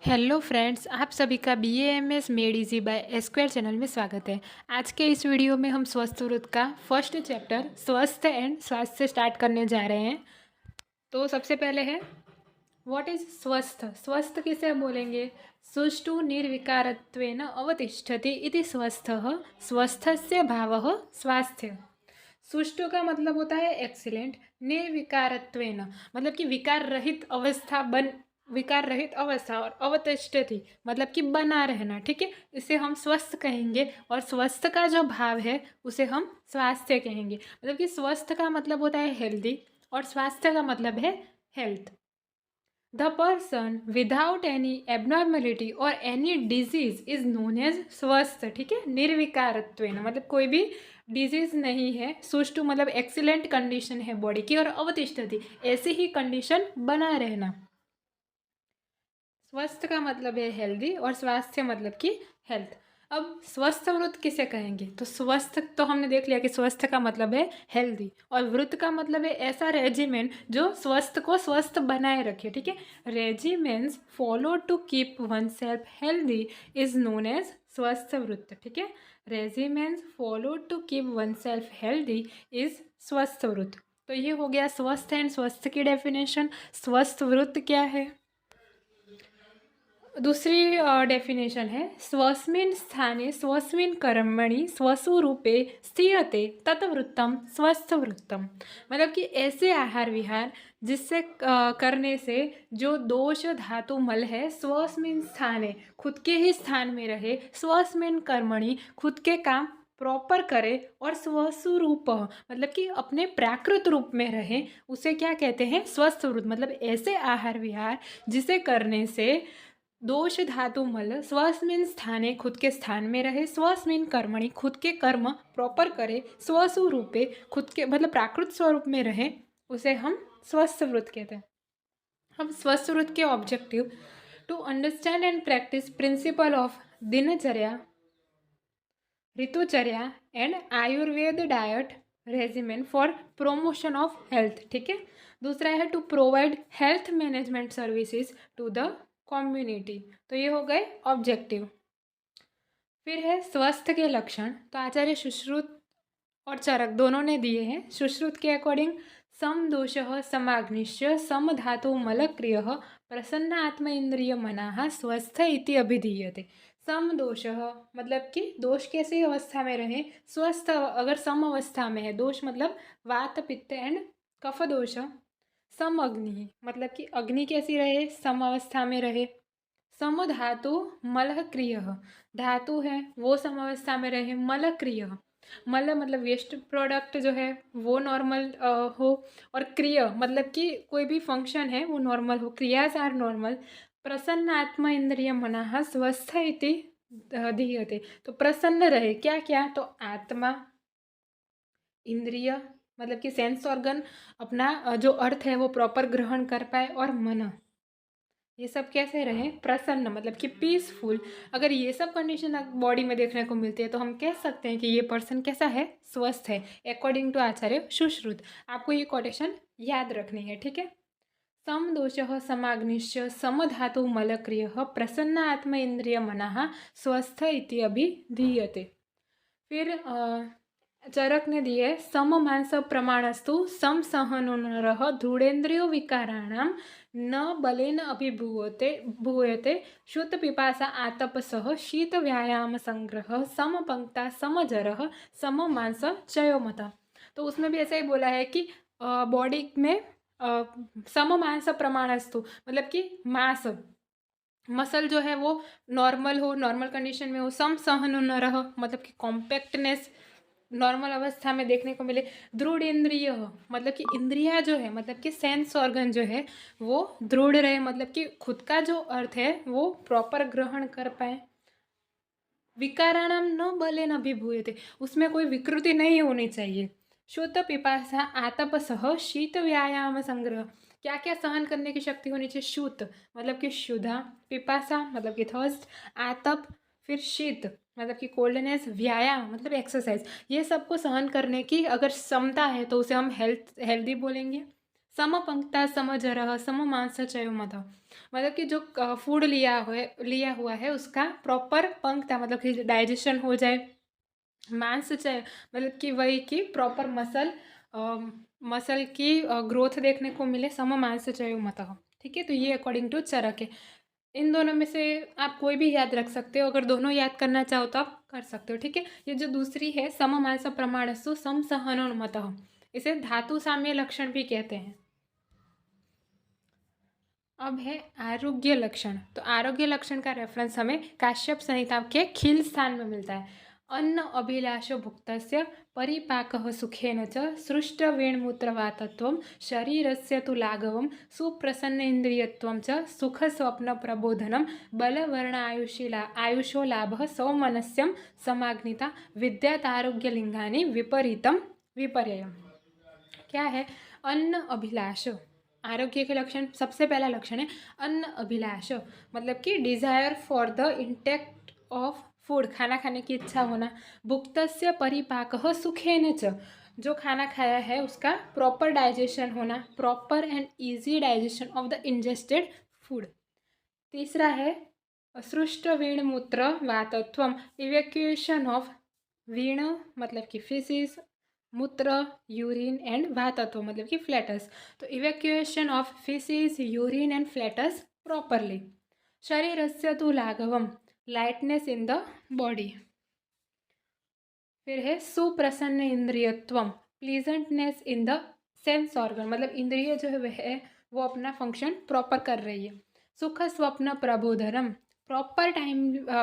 Hello friends, आप सभी का BAMS made easy by Esquire channel में स्वागत है। आज के इस वीडियो में हम स्वस्थ वृत्त का फर्स्ट चैप्टर स्वस्थ एंड स्वास्थ्य से स्टार्ट करने जा रहे हैं। तो सबसे पहले है व्हाट इज स्वस्थ। स्वस्थ किसे बोलेंगे? सुष्ठु निर्विकारत्वेन अवतिष्ठति इति स्वस्थः। स्वस्थस्य भावः स्वास्थ्य। सुष्ठु का मतलब होता है एक्सीलेंट, निर्विकारत्वेन मतलब कि विकार रहित अवस्था, और अवतिष्ठति मतलब कि बना रहना। ठीक है, इसे हम स्वस्थ कहेंगे, और स्वस्थ का जो भाव है उसे हम स्वास्थ्य कहेंगे। मतलब कि स्वस्थ का मतलब होता है हेल्दी, और स्वास्थ्य का मतलब है health. The person without any abnormality और any disease is known as स्वस्थ। ठीक है, निर्विकारत्वेन मतलब कोई भी डिजीज नहीं है। सुष्टु मतलब एक्सीलेंट कंडीशन है बॉडी की, और अवतिष्ठति ऐसी ही कंडीशन बना रहना। स्वस्थ का मतलब है हेल्दी, और स्वास्थ्य मतलब कि हेल्थ। अब स्वस्थ वृत्त किसे कहेंगे? तो स्वस्थ तो हमने देख लिया कि स्वस्थ का मतलब है हेल्दी, और वृत्त का मतलब है ऐसा रेजिमेंट जो स्वस्थ को स्वस्थ बनाए रखे। ठीक है, regimens follow to keep oneself healthy is known as स्वस्थ वृत्त। ठीक है, regimens follow to keep oneself healthy is स्वस्थ वृत्त। तो ये हो गया स्वस्थ एंड स्वस्थ की डेफिनेशन। स्वस्थ वृत्त क्या है? दूसरी डेफिनेशन है स्वस्मिन् स्थाने स्वस्मिन् कर्मणि स्वस्वरूपे स्थियते तत्वृत्तम स्वस्थ वृत्तम। मतलब कि ऐसे आहार विहार जिससे करने से जो दोष धातु मल है स्वस्मिन् स्थाने खुद के ही स्थान में रहे, स्वस्मिन् कर्मणि खुद के काम प्रॉपर करे, और स्वस्वरूप मतलब कि अपने प्राकृत रूप में रहे, उसे क्या कहते हैं? स्वस्थ वृत्त। मतलब ऐसे आहार विहार जिसे करने से दोष धातु मल स्वस्मिन स्थाने खुद के स्थान में रहे, स्वस्मिन कर्मणि खुद के कर्म प्रॉपर करे, स्वस्वरूपे खुद के मतलब प्राकृत स्वरूप में रहे, उसे हम स्वस्थ वृत्त कहते हैं। हम स्वस्थ वृत्त के objective to understand and practice principle of dinacharya, ritucharya and Ayurveda diet regiment for promotion of health. ठीक है, दूसरा है to provide health management services to the community. तो ये हो गए ऑब्जेक्टिव। फिर है स्वस्थ के लक्षण। तो आचार्य सुश्रुत और चरक दोनों ने दिए हैं। सुश्रुत के अकॉर्डिंग सम दोष समाग्निश्य सम धातु मलक्रिय प्रसन्न आत्म इंद्रिय मना स्वस्थ इति अभिधीयते। सम दोष मतलब कि दोष कैसी अवस्था में रहे? स्वस्थ अगर सम अवस्था में है, दोष मतलब वात पित्त एंड कफ दोष। सम अग्नि मतलब कि अग्नि कैसी रहे? सम अवस्था में रहे। सम धातु मल क्रिय धातु है वो सम अवस्था में रहे। मल क्रिय मल मतलब वेस्ट प्रोडक्ट जो है वो नॉर्मल हो, और क्रिय मतलब कि कोई भी फंक्शन है वो नॉर्मल हो, क्रियाज आर नॉर्मल। प्रसन्न आत्मा इंद्रिय मना स्वस्थ इति धीयते। तो प्रसन्न रहे क्या क्या? तो आत्मा, इंद्रिय मतलब कि सेंस ऑर्गन अपना जो अर्थ है वो प्रॉपर ग्रहण कर पाए, और मन ये सब कैसे रहे? प्रसन्न मतलब कि पीसफुल। अगर ये सब कंडीशन बॉडी में देखने को मिलती है तो हम कह सकते हैं कि ये पर्सन कैसा है? स्वस्थ है, अकॉर्डिंग टू आचार्य सुश्रुत। आपको ये कोटेशन याद रखनी है। ठीक है, सम दोष समाग्निश्च सम धातु मलक्रिय प्रसन्न आत्म इंद्रिय मना स्वस्थ इति अभिधीयते। फिर चरक ने दिए सम मांस प्रमाणस्तु सम सहनुनरः दृढ़ेन्द्रियो विकाराणां न बलेन अभिभूयते भूयते शुत पिपासा आतपसः शीत व्यायाम संग्रह सम पंक्ता सम जरः सम मांस चयोमत। तो उसमें भी ऐसा ही बोला है कि बॉडी में सम मांस प्रमाणस्तु मतलब कि मांस मसल जो है वो नॉर्मल हो, नॉर्मल कंडीशन में हो। सम सहनुनरः मतलब कि कॉम्पैक्टनेस नॉर्मल अवस्था में देखने को मिले। दृढ़ इंद्रिय मतलब कि इंद्रिया जो है मतलब कि सेंस ऑर्गन जो है वो दृढ़ रहे, मतलब कि खुद का जो अर्थ है वो प्रॉपर ग्रहण कर पाए। विकाराणाम न बलेन अभिभूयते उसमें कोई विकृति नहीं होनी चाहिए। शुद्ध पिपासा आतपसह शीत व्यायाम संग्रह क्या क्या सहन करने की शक्ति होनी चाहिए? शुद्ध मतलब कि शुद्धा, पिपासा मतलब कि थर्स्ट, आतप फिर शीत मतलब कि कोल्डनेस, व्यायाम मतलब एक्सरसाइज, ये सबको सहन करने की अगर क्षमता है तो उसे हम हेल्दी बोलेंगे। समपंक्ता समजरः सममांसचयो मतः, मतलब कि जो फूड लिया हुआ है उसका प्रॉपर पंक्ता मतलब कि डाइजेशन हो जाए, मांसचय मतलब कि वही कि प्रॉपर मसल की ग्रोथ देखने को मिले, सममांसचयो मतः। ठीक है, तो ये अकॉर्डिंग टू चरक है। इन दोनों में से आप कोई भी याद रख सकते हो, अगर दोनों याद करना चाहो तो आप कर सकते हो। ठीक है, ये जो दूसरी है सममांस प्रमाणस्तु समसहनोन्मतः, इसे धातु साम्य लक्षण भी कहते हैं। अब है आरोग्य लक्षण। तो आरोग्य लक्षण का रेफरेंस हमें काश्यप संहिता के खील स्थान में मिलता है। अन्न अभिलाष भुक्तस्य परिपाकः सुखेन च सृष्ट वेणमूत्रवातत्वं शरीरस्य तु लाघवं सुप्रसन्न इंद्रियत्वं च सुख स्वप्न प्रबोधनं बलवर्ण आयुषो लाभः सौमनस्यं समाग्निता विद्यात आरोग्य लिंगानि विपरीतम विपर्ययम्। क्या है? अन्न अभिलाष आरोग्य के लक्षण। सबसे पहला लक्षण है अन्न अभिलाष, मतलब कि desire for the intact of food, खाना खाने की इच्छा होना। भुक्तस्य परिपाकः सुखेन च, जो खाना खाया है उसका प्रॉपर डाइजेशन होना, proper and easy digestion of the ingested food. तीसरा है सृष्ट वीण मूत्र वातत्वम, इवैक्यूएशन ऑफ वीण मतलब कि फिसिस, मूत्र यूरिन एंड वातत्व मतलब कि फ्लैटस, तो evacuation of faeces urine and flatus properly. शरीरस्य तु लाघवम, लाइटनेस इन द बॉडी। फिर है सुप्रसन्न इंद्रियत्वम, pleasantness in the sense organ, मतलब इंद्रिय जो है वो अपना फंक्शन प्रॉपर कर रही है। सुख स्वप्न प्रबोधनम, proper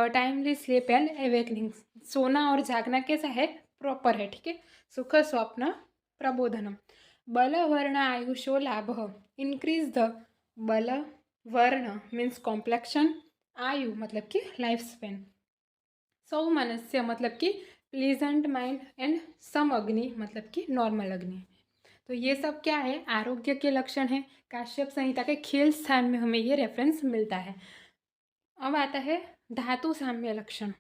timely sleep and awakening, सोना और जागना कैसा है? प्रॉपर है। ठीक है, सुख स्वप्न प्रबोधनम। बल वर्ण आयुषो लाभ, इंक्रीज द बल वर्ण मीन्स कॉम्प्लेक्शन, आयु मतलब कि लाइफ स्पेन, सौमनस्य मतलब कि प्लीजेंट माइंड एंड सम अग्नि मतलब कि नॉर्मल अग्नि। तो ये सब क्या है? आरोग्य के लक्षण है। काश्यप संहिता के खेल स्थान में हमें ये रेफरेंस मिलता है। अब आता है धातु साम्य लक्षण।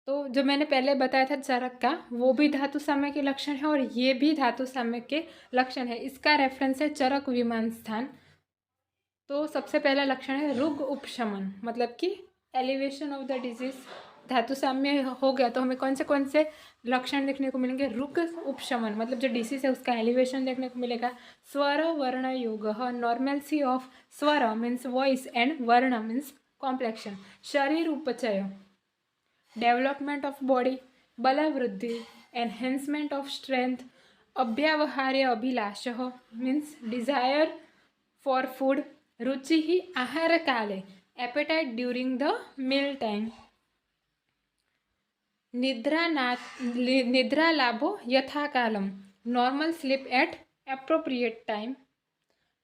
तो जो मैंने पहले बताया था चरक का, वो भी धातु साम्य के लक्षण है और ये भी धातु साम्य के लक्षण है। इसका रेफरेंस है चरक विमान स्थान। तो सबसे पहला लक्षण है रुग उपशमन, मतलब कि एलिवेशन ऑफ द डिजीज। धातु साम्य हो गया तो हमें कौन से लक्षण देखने को मिलेंगे? रुग उपशमन मतलब जो डिसीज है उसका एलिवेशन देखने को मिलेगा। स्वर वर्ण योग, नॉर्मलसी ऑफ स्वर मीन्स वॉइस एंड वर्ण मीन्स कॉम्प्लेक्शन। शरीर उपचय, डेवलपमेंट ऑफ बॉडी, बल वृद्धि, एनहेंसमेंट ऑफ स्ट्रेंथ। अभ्यावहार्य अभिलाष मीन्स डिजायर फॉर फूड। रुचि ही आहार काले, appetite during the meal time. निद्रा लाभो यथा कालम, normal sleep at appropriate time.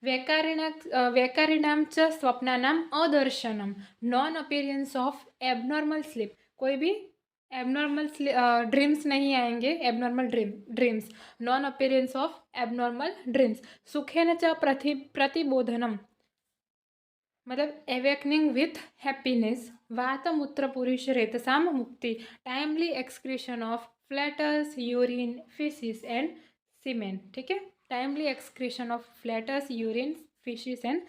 वैकारिणाम च स्वप्नानाम अदर्शनम, non appearance of abnormal sleep, कोई भी एबनॉर्मल ड्रीम्स नहीं आएंगे, abnormal dreams, non appearance of abnormal dreams. सुखेन च प्रतिबोधनम मतलब एवेकनिंग विथ हैप्पीनेस। वात मूत्र पुरुष रेतसाम मुक्ति, timely excretion of flatus urine faeces and semen. ठीक है, timely excretion of flatus urine faeces and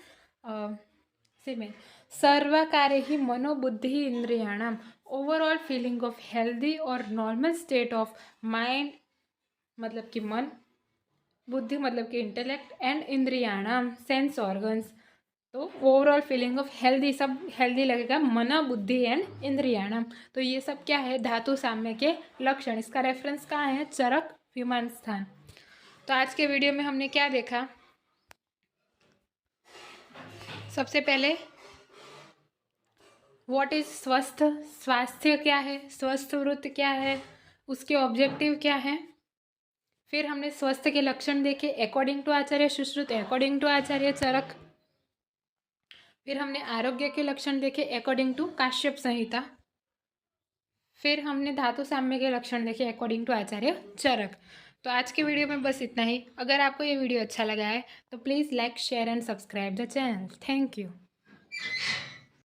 semen. सर्वकार्य ही मनोबुद्धि इंद्रियाणाम, ओवरऑल फीलिंग ऑफ हेल्दी और नॉर्मल स्टेट ऑफ माइंड मतलब कि मन, बुद्धि मतलब कि इंटेलेक्ट, एंड इंद्रियाणाम सेंस ऑर्गन्स। तो ओवरऑल फीलिंग ऑफ हेल्दी, सब हेल्दी लगेगा, मना बुद्धि एंड इंद्रियाणम। तो ये सब क्या है? धातु साम्य के लक्षण। इसका रेफरेंस कहाँ है? चरक विमान स्थान। तो आज के वीडियो में हमने क्या देखा? सबसे पहले व्हाट इज स्वस्थ, स्वास्थ्य क्या है, स्वस्थ वृत्त क्या है, उसके ऑब्जेक्टिव क्या है। फिर हमने स्वस्थ के लक्षण देखे according to Acharya Sushruta, according to Acharya Charaka. फिर हमने आरोग्य के लक्षण देखे अकॉर्डिंग टू काश्यप संहिता। फिर हमने धातु साम्य के लक्षण देखे अकॉर्डिंग टू आचार्य चरक। तो आज के वीडियो में बस इतना ही। अगर आपको ये वीडियो अच्छा लगा है तो please like share and subscribe the channel. Thank you.